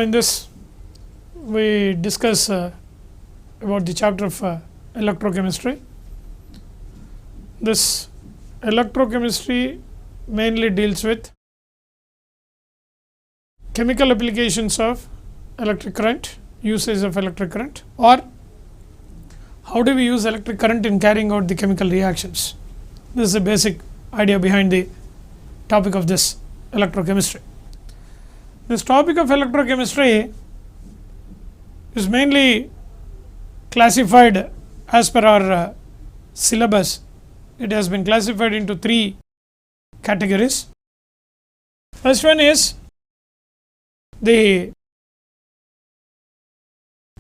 in this we discuss about the chapter of electrochemistry. This electrochemistry mainly deals with chemical applications of electric current, usage of electric current, or how do we use electric current in carrying out the chemical reactions. This is the basic idea behind the topic of this electrochemistry. This topic of electrochemistry is mainly classified as per our syllabus. It has been classified into 3 categories. First one is the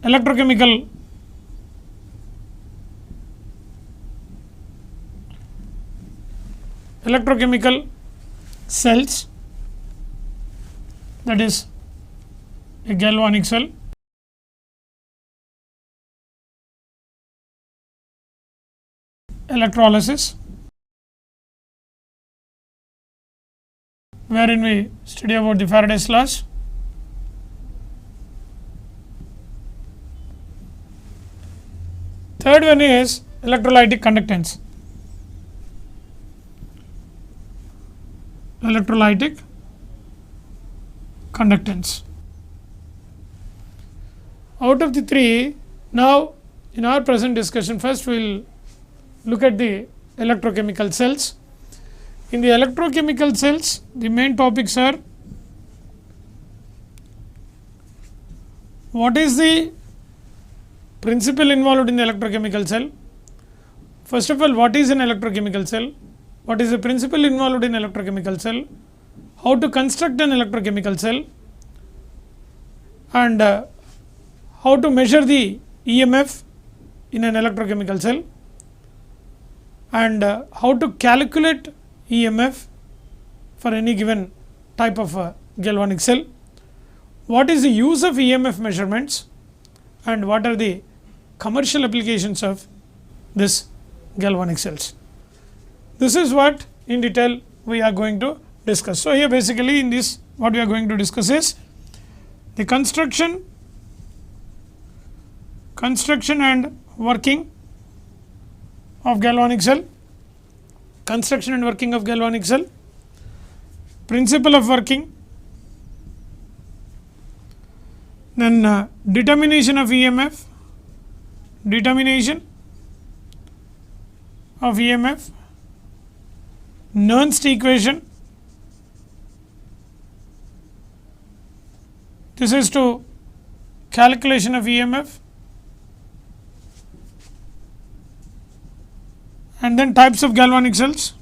electrochemical cells, that is a galvanic cell, electrolysis, wherein we study about the Faraday's laws, third one is electrolytic conductance. Out of the 3, now in our present discussion, first we will look at the electrochemical cells. In the electrochemical cells, the main topics are what is the principle involved in the electrochemical cell. First of all, what is an electrochemical cell? What is the principle involved in electrochemical cell? How to construct an electrochemical cell, and how to measure the EMF in an electrochemical cell, and how to calculate EMF for any given type of galvanic cell. What is the use of EMF measurements, and what are the commercial applications of this galvanic cells. This is what in detail we are going to discuss. So, here basically in this what we are going to discuss is the construction and working of galvanic cell, principle of working, then determination of EMF, Nernst equation. This is to calculation of EMF, and then types of galvanic cells,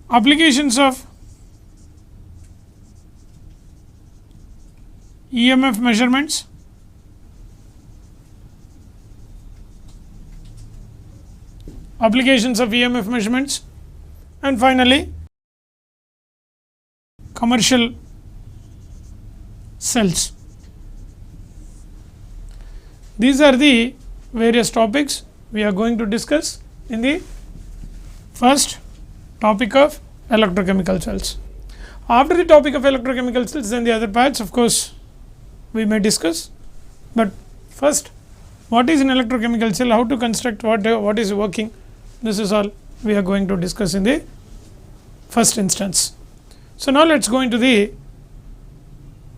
applications of EMF measurements, and finally commercial cells. These are the various topics we are going to discuss in the first topic of electrochemical cells. After the topic of electrochemical cells, then the other parts of course we may discuss, but first what is an electrochemical cell, how to construct, what is working, this is all we are going to discuss in the first instance. So, now let us go into the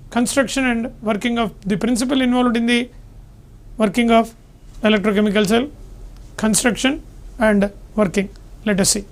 construction and working of the principle involved in the working of electrochemical cell, construction and working. Let us see.